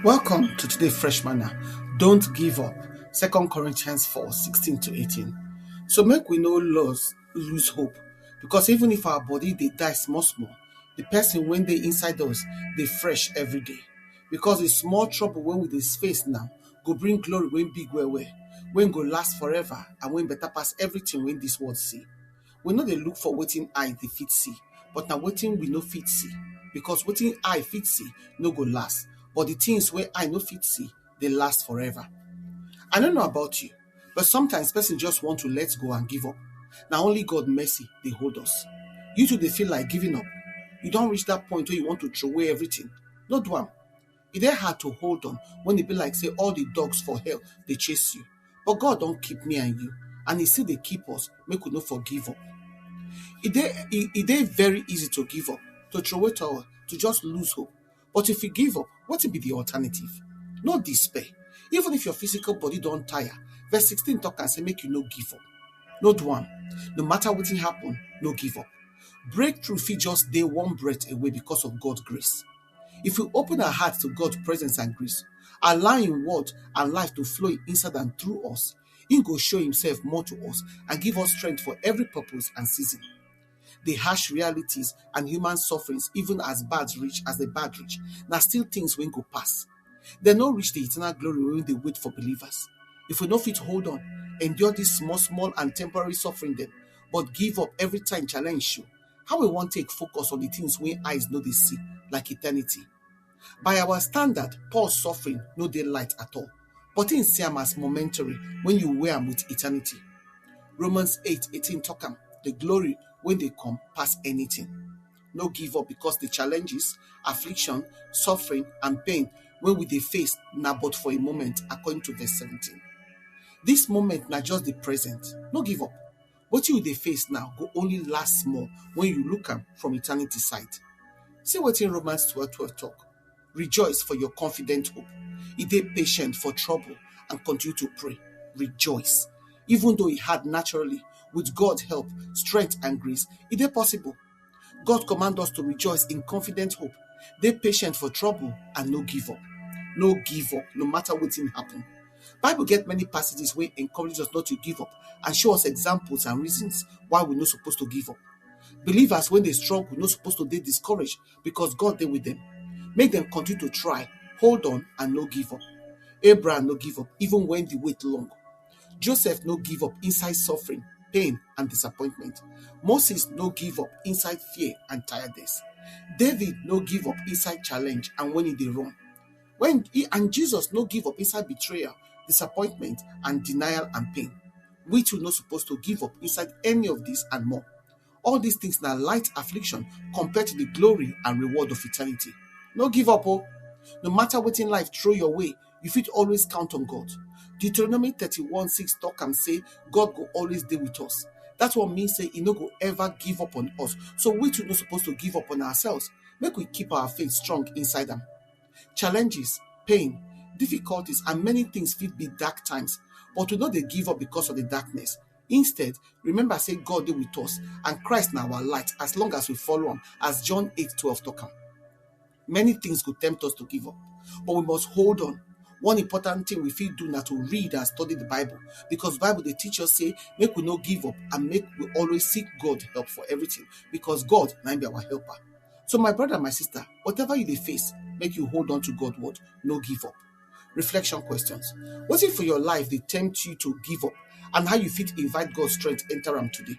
Welcome to today's Fresh Manna. Don't give up. 2 Corinthians 4:16-18. So make we no lose hope. Because even if our body they die small, the person when they inside us, they fresh every day. Because the small trouble when we this face now, go bring glory when big when go last forever, and when better pass everything when this world see. We know they look for waiting eye they fit see, but now waiting we no fit see. Because waiting eye fit see no go last. But the things where I no fit see, they last forever. I don't know about you, but sometimes person just want to let go and give up. Now only God mercy they hold us. You too they feel like giving up. You don't reach that point where you want to throw away everything. Not one. It ain't hard to hold on when it be like say all the dogs for hell they chase you. But God don't keep me and you, and He still they keep us. Make we no forgive up. It ain't very easy to give up, to throw it all, to just lose hope. But if you give up, what will be the alternative? No despair. Even if your physical body don't tire, verse 16 talk and say make you no give up. Not one. No matter what happen, no give up. Breakthrough fit just day one breath away because of God's grace. If we open our hearts to God's presence and grace, allowing word and life to flow inside and through us, He will show Himself more to us and give us strength for every purpose and season. The harsh realities and human sufferings, even as the bad reach, now still things when go pass. They no reach the eternal glory when they wait for believers. If we no fit hold on, endure this small and temporary suffering them, but give up every time challenge you, how we want take focus on the things when eyes know they see, like eternity. By our standard, Paul's suffering no dey light at all, but in see am as momentary when you wear am with eternity. Romans 8:18 talk am, the glory when they come past anything. No give up because the challenges, affliction, suffering, and pain when we they face now but for a moment, according to verse 17. This moment not just the present. No give up. What you they face now go only last small when you look am from eternity side. See what in Romans 12:12 talk. Rejoice for your confident hope. It dey patient for trouble and continue to pray. Rejoice. Even though it hard naturally, with God's help, strength, and grace, it is possible. God commands us to rejoice in confident hope. Dey patient for trouble and no give up. No give up, no matter what happen. Bible get many passages where encourage us not to give up and show us examples and reasons why we're not supposed to give up. Believers, when they struggle, not supposed to be discouraged because God dey with them. Make them continue to try, hold on, and no give up. Abraham no give up, even when the wait long. Joseph no give up inside suffering, pain, and disappointment. Moses no give up inside fear and tiredness. David no give up inside challenge and when he dey run. And Jesus no give up inside betrayal, disappointment, and denial and pain. We too not supposed to give up inside any of this and more. All these things are light affliction compared to the glory and reward of eternity. No give up, oh. No matter what in life throw your way, you fit always count on God. Deuteronomy 31:6 talk and say, God will always be with us. That's what means say He no go ever give up on us. So we too not supposed to give up on ourselves. Make we keep our faith strong inside them. Challenges, pain, difficulties, and many things fit be dark times, but we know they give up because of the darkness. Instead, remember say God is with us and Christ now our light as long as we follow Him, as John 8:12 talk am. Many things could tempt us to give up, but we must hold on. One important thing we feel do now to read and study the Bible, because Bible they teach us say make we no give up and make we always seek God help for everything, because God might be our helper. So my brother, my sister, whatever you face, make you hold on to God's word, no give up. Reflection questions. What if for your life they tempt you to give up, and how you fit invite God's strength enter them today?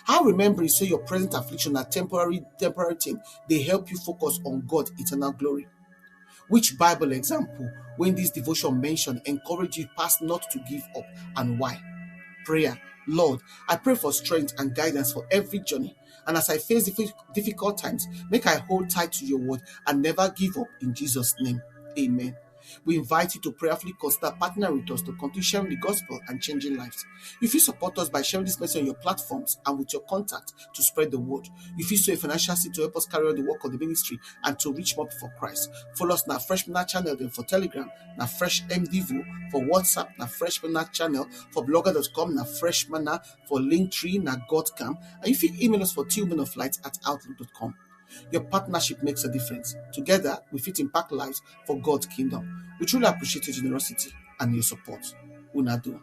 How remembering say your present affliction are temporary thing, they help you focus on God's eternal glory. Which Bible example when this devotion mentioned encourage you past not to give up, and why? Prayer. Lord, I pray for strength and guidance for every journey, and as I face difficult times, make I hold tight to your word and never give up in Jesus' name. Amen. We invite you to prayerfully consider partnering with us to continue sharing the gospel and changing lives. If you support us by sharing this message on your platforms and with your contact to spread the word, if you sow a financial seed to help us carry on the work of the ministry and to reach more people for Christ, follow us na Fresh Manna channel then for Telegram, na Fresh MDV for WhatsApp, na Fresh Manna channel for blogger.com, na Fresh Manna for Linktree, na Godcam, and if you email us for 2minoflight@outlook.com. Your partnership makes a difference. Together, we fit impact lives for God's kingdom. We truly appreciate your generosity and your support. Una do.